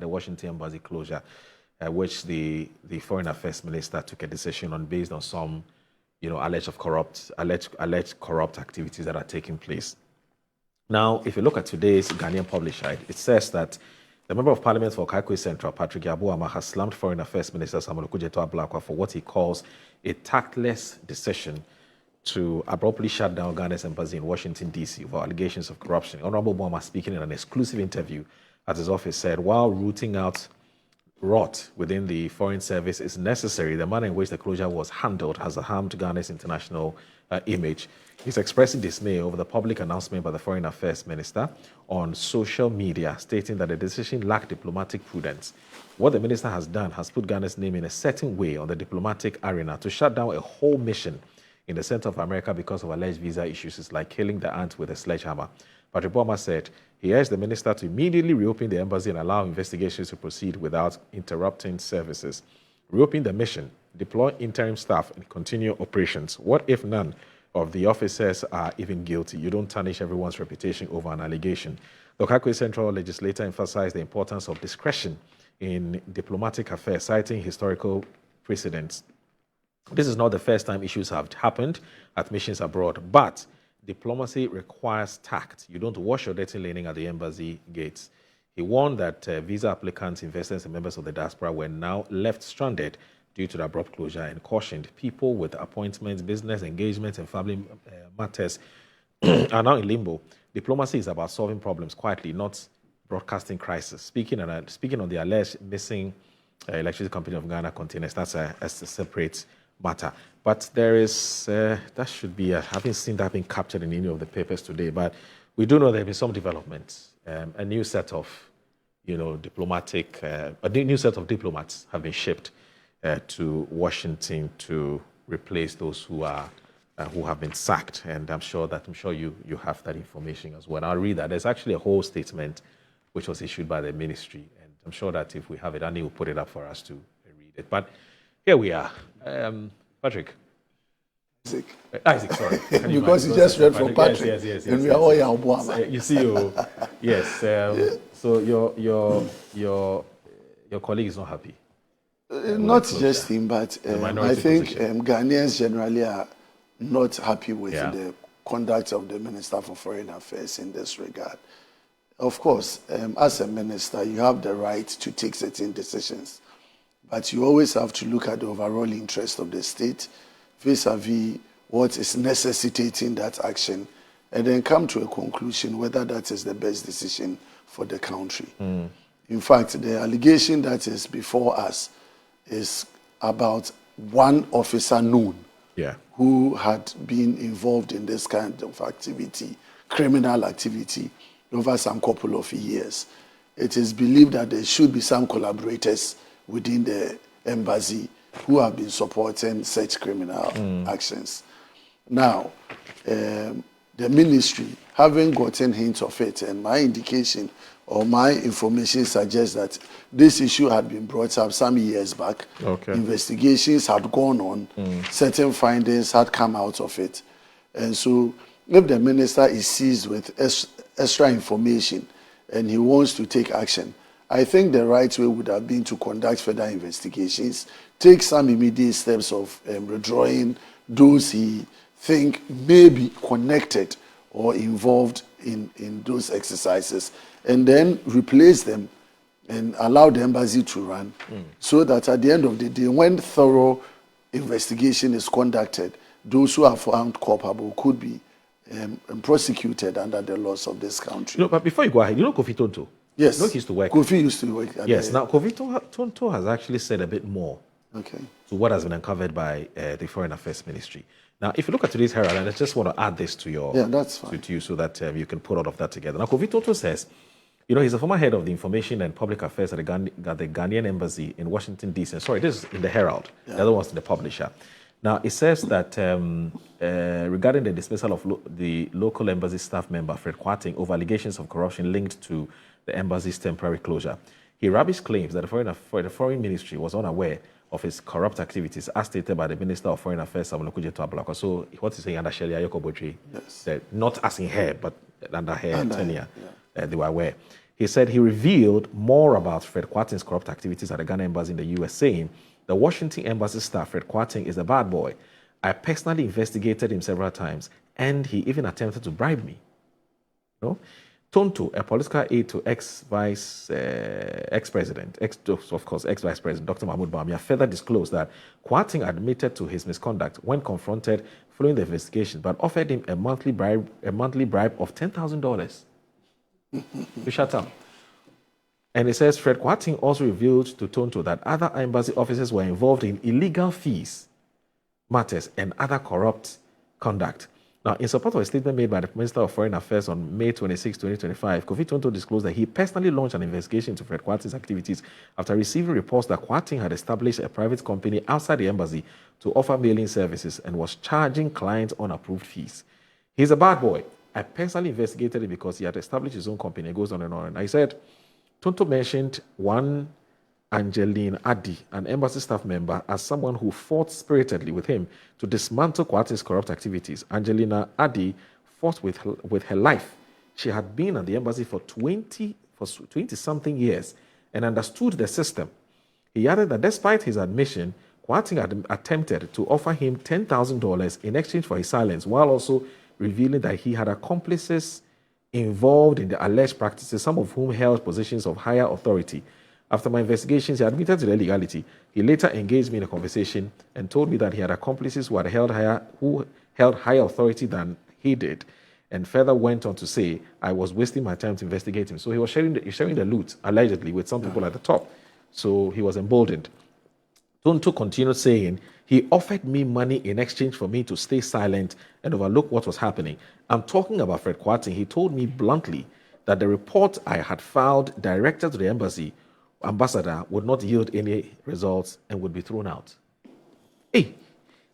the Washington embassy closure, which the foreign affairs minister took a decision on based on some, alleged corrupt activities that are taking place. Now, if you look at today's Ghanaian publisher, it says that the Member of Parliament for Kaikwe Central, Patrick Yabuama, has slammed Foreign Affairs Minister Samuel Okudzeto Ablakwa for what he calls a tactless decision to abruptly shut down Ghana's embassy in Washington, D.C. over allegations of corruption. Honorable Obama, speaking in an exclusive interview at his office, said, while rooting out rot within the Foreign Service is necessary, the manner in which the closure was handled has harmed Ghana's international image. He's expressing dismay over the public announcement by the Foreign Affairs Minister on social media, stating that the decision lacked diplomatic prudence. What the minister has done has put Ghana's name in a certain way on the diplomatic arena. To shut down a whole mission in the center of America because of alleged visa issues is like killing the ant with a sledgehammer. Patrick Obama said he urged the minister to immediately reopen the embassy and allow investigations to proceed without interrupting services. Reopen the mission, deploy interim staff, and continue operations. What if none of the officers are even guilty? You don't tarnish everyone's reputation over an allegation. The Kaikwe Central legislator emphasized the importance of discretion in diplomatic affairs, citing historical precedents. This is not the first time issues have happened at missions abroad, but diplomacy requires tact. You don't wash your dirty linen at the embassy gates. He warned that visa applicants, investors, and members of the diaspora were now left stranded due to the abrupt closure, and cautioned people with appointments, business engagements, and family matters are now in limbo. Diplomacy is about solving problems quietly, not broadcasting crisis. Speaking on the alleged missing electricity company of Ghana containers, that's a separate matter. But there is, that should be, I haven't seen that being captured in any of the papers today, but we do know there have been some developments. A new set of, a new set of diplomats have been shipped to Washington to replace those who have been sacked. And I'm sure you have that information as well. I'll read that. There's actually a whole statement which was issued by the ministry. And I'm sure that if we have it, Annie will put it up for us to read it. But here we are. Patrick. Isaac, sorry. Because you just read from Patrick. Yes. And we are all young. You see, yes. So your colleague is not happy. Not just him, but I think Ghanaians generally are not happy with the conduct of the Minister for Foreign Affairs in this regard. Of course, as a minister, you have the right to take certain decisions, but you always have to look at the overall interest of the state vis-a-vis what is necessitating that action, and then come to a conclusion whether that is the best decision for the country. In fact, the allegation that is before us is about one officer known who had been involved in this kind of activity, criminal activity, over some couple of years. It is believed that there should be some collaborators within the embassy who have been supporting such criminal actions. Now, the ministry, having gotten hints of it, and my indication or my information suggests that this issue had been brought up some years back. Investigations had gone on, certain findings had come out of it. And so if the minister is seized with extra information and he wants to take action, I think the right way would have been to conduct further investigations, take some immediate steps of withdrawing those he think may be connected or involved in those exercises, and then replace them and allow the embassy to run, so that at the end of the day, when thorough investigation is conducted, those who are found culpable could be prosecuted under the laws of this country. But before you go ahead, Kofi Tonto? Yes. He used to work. Kofi used to work. Yes. Now, Kofi Tonto has actually said a bit more to what has been uncovered by the Foreign Affairs Ministry. Now, if you look at today's Herald, and I just want to add this to your that's fine. to you so that you can put all of that together. Now, Kofi Tonto says, he's a former head of the Information and Public Affairs at the Ghanaian Embassy in Washington, D.C. Sorry, this is in the Herald. The other one's in the Publisher. Now, it says that regarding the dismissal of the local embassy staff member, Fred Kwarteng, over allegations of corruption linked to the embassy's temporary closure, he rubbished claims that the Foreign Ministry was unaware of his corrupt activities, as stated by the Minister of Foreign Affairs, Samuel Okudzeto Ablakwa. So, what he's saying under Shelley Ayoko Botry, not as in her, but under her tenure, they were aware. He said he revealed more about Fred Kwarteng's corrupt activities at the Ghana embassy in the US, saying, the Washington embassy staff, Fred Kwarteng, is a bad boy. I personally investigated him several times, and he even attempted to bribe me. You know? Tonto, a political aide to ex-vice president, ex-vice president, Dr. Mahmoud Bawumia, further disclosed that Kwarteng admitted to his misconduct when confronted following the investigation, but offered him a monthly bribe of $10,000 to shut up. And it says Fred Kwarteng also revealed to Tonto that other embassy officers were involved in illegal fees matters and other corrupt conduct. Now, in support of a statement made by the Minister of Foreign Affairs on May 26, 2025, Kofi Tonto disclosed that he personally launched an investigation into Fred Kwarteng's activities after receiving reports that Kwarteng had established a private company outside the embassy to offer mailing services and was charging clients unapproved fees. He's a bad boy. I personally investigated it because he had established his own company. It goes on and on. And I said, Tonto mentioned one Angeline Addy, an embassy staff member, as someone who fought spiritedly with him to dismantle Kwarteng's corrupt activities. Angelina Addy fought with her life. She had been at the embassy for 20-something years and understood the system. He added that despite his admission, Kwarteng had attempted to offer him $10,000 in exchange for his silence, while also revealing that he had accomplices involved in the alleged practices, some of whom held positions of higher authority. After my investigations, he admitted to the illegality. He later engaged me in a conversation and told me that he had accomplices who held higher authority than he did, and further went on to say I was wasting my time to investigate him. So he was sharing the loot, allegedly, with some people at the top. So he was emboldened. Tonto continued saying, he offered me money in exchange for me to stay silent and overlook what was happening. I'm talking about Fred Kwarteng. He told me bluntly that the report I had filed directed to the ambassador would not yield any results and would be thrown out. Hey,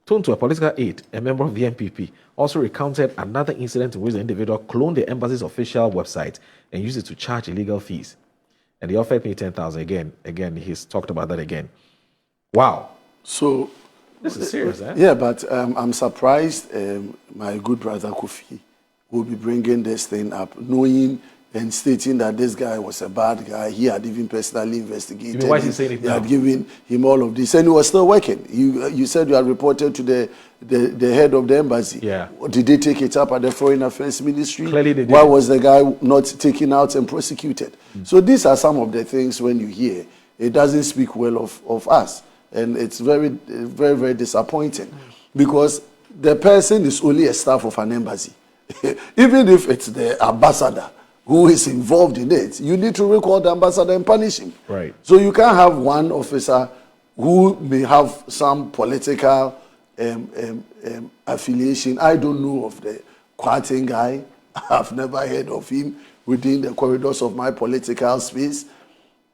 Tonto, a political aide, a member of the MPP, also recounted another incident in which the individual cloned the embassy's official website and used it to charge illegal fees. And he offered me $10,000 again. He's talked about that again. Wow. So this is serious, eh? Yeah, but I'm surprised my good brother Kofi will be bringing this thing up, knowing and stating that this guy was a bad guy. He had even personally investigated. Why is he saying it now? He had given him all of this, and he was still working. You said you had reported to the head of the embassy. Yeah. Did they take it up at the Foreign Affairs Ministry? Clearly they did. Why was the guy not taken out and prosecuted? So these are some of the things when you hear, it doesn't speak well of us. And it's very, very, very disappointing because the person is only a staff of an embassy. Even if it's the ambassador who is involved in it, you need to recall the ambassador and punish him. Right. So you can't have one officer who may have some political affiliation. I don't know of the Kwarteng guy. I've never heard of him within the corridors of my political space.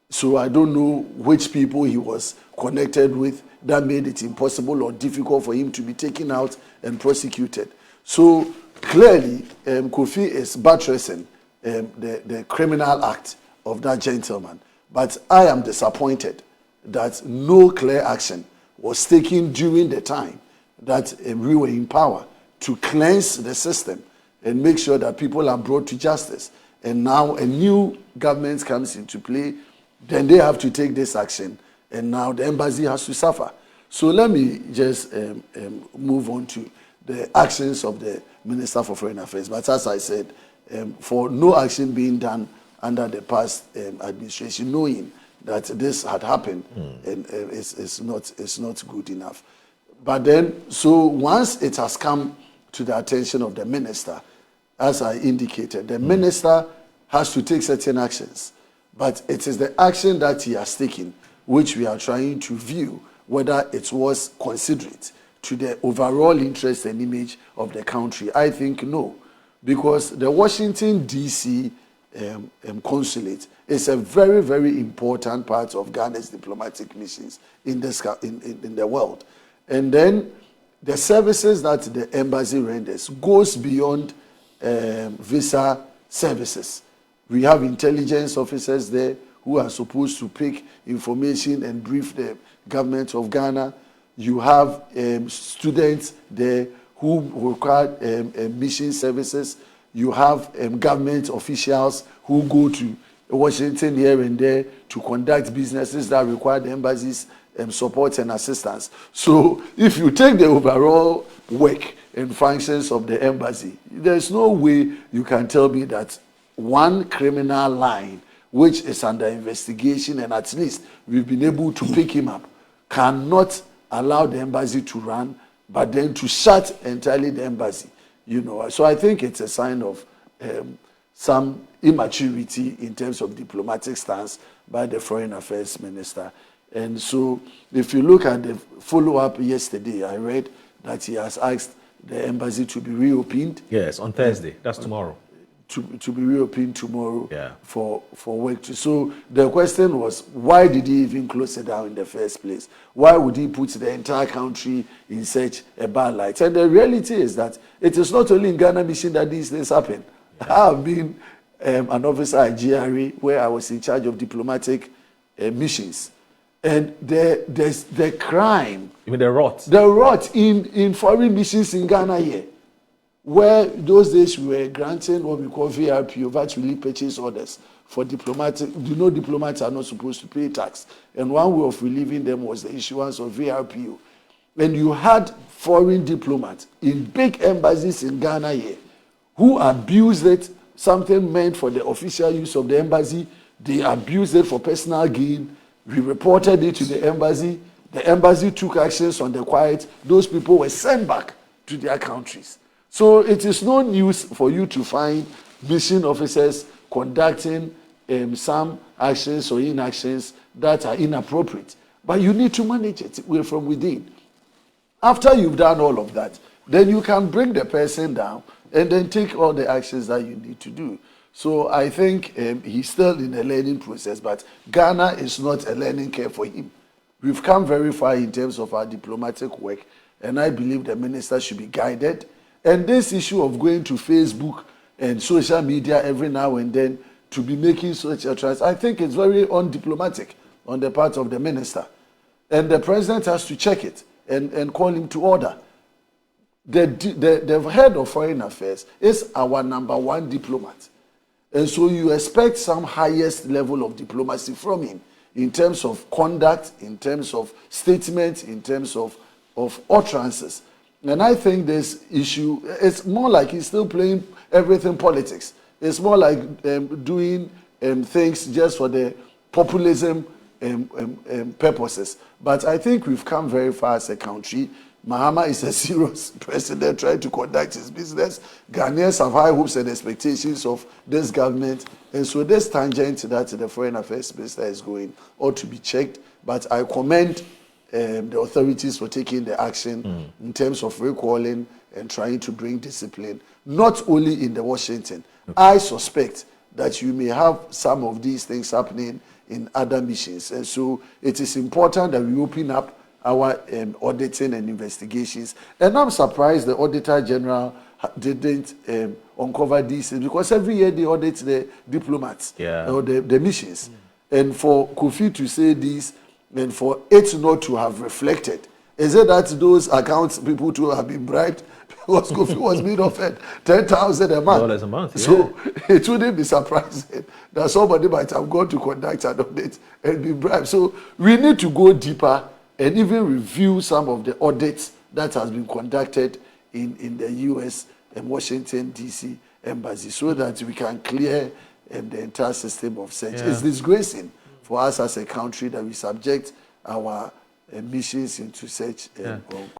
So I don't know which people he was connected with that made it impossible or difficult for him to be taken out and prosecuted. So clearly, Kofi is buttressing the criminal act of that gentleman. But I am disappointed that no clear action was taken during the time that we were in power to cleanse the system and make sure that people are brought to justice. And now a new government comes into play, then they have to take this action, and now the embassy has to suffer. So let me just move on to the actions of the Minister for Foreign Affairs. But as I said, for no action being done under the past administration, knowing that this had happened, and it's not good enough. But then, so once it has come to the attention of the minister, as I indicated, the minister has to take certain actions. But it is the action that he has taken which we are trying to view whether it was considerate to the overall interest and image of the country. I think no, because the Washington, D.C. consulate is a very, very important part of Ghana's diplomatic missions in the world. And then the services that the embassy renders goes beyond visa services. We have intelligence officers there who are supposed to pick information and brief the government of Ghana. You have students there who require mission services. You have government officials who go to Washington here and there to conduct businesses that require the embassy's support and assistance. So if you take the overall work and functions of the embassy, there's no way you can tell me that one criminal line which is under investigation and at least we've been able to pick him up cannot allow the embassy to run, but then to shut entirely the embassy. So I think it's a sign of some immaturity in terms of diplomatic stance by the Foreign Affairs Minister. And so if you look at the follow-up yesterday, I read that he has asked the embassy to be reopened. Yes, on Thursday. That's tomorrow. To be reopened tomorrow, yeah, for work. So the question was, why did he even close it down in the first place? Why would he put the entire country in such a bad light? And the reality is that it is not only in Ghana mission that these things happen. Yeah. I have been an officer at GRE where I was in charge of diplomatic missions. And there's the crime. You mean the rot? The rot in foreign missions in Ghana here, where those days we were granting what we call VRPO, virtually purchase orders for diplomatic. Diplomats are not supposed to pay tax. And one way of relieving them was the issuance of VRPO. And you had foreign diplomats in big embassies in Ghana here who abused it, something meant for the official use of the embassy. They abused it for personal gain. We reported it to the embassy. The embassy took actions on the quiet. Those people were sent back to their countries. So it is no news for you to find mission officers conducting some actions or inactions that are inappropriate. But you need to manage it from within. After you've done all of that, then you can bring the person down and then take all the actions that you need to do. So I think he's still in a learning process, but Ghana is not a learning curve for him. We've come very far in terms of our diplomatic work, and I believe the minister should be guided. And this issue of going to Facebook and social media every now and then to be making such a trust, I think it's very undiplomatic on the part of the minister. And the president has to check it and call him to order. The head of foreign affairs is our #1 diplomat. And so you expect some highest level of diplomacy from him in terms of conduct, in terms of statements, in terms of utterances. And I think this issue, it's more like he's still playing everything politics. It's more like doing things just for the populism purposes. But I think we've come very far as a country. Mahama is a serious president trying to conduct his business. Ghanaians have high hopes and expectations of this government. And so this tangent that the Foreign Affairs Minister is going ought to be checked. But I commend the authorities for taking the action in terms of recalling and trying to bring discipline, not only in the Washington. Okay. I suspect that you may have some of these things happening in other missions. And so it is important that we open up our auditing and investigations. And I'm surprised the Auditor General didn't uncover these things, because every year they audit the diplomats or the missions. And for Kofi to say this, and for it not to have reflected, is it that those accounts people to have been bribed? Because Kofi was being offered $10,000 a month. $10 a month, yeah. So it wouldn't be surprising that somebody might have gone to conduct an audit and be bribed. So we need to go deeper and even review some of the audits that has been conducted in the U.S. and Washington, D.C. embassy, so that we can clear the entire system of search. Yeah. It's disgracing for us as a country that we subject our missions into such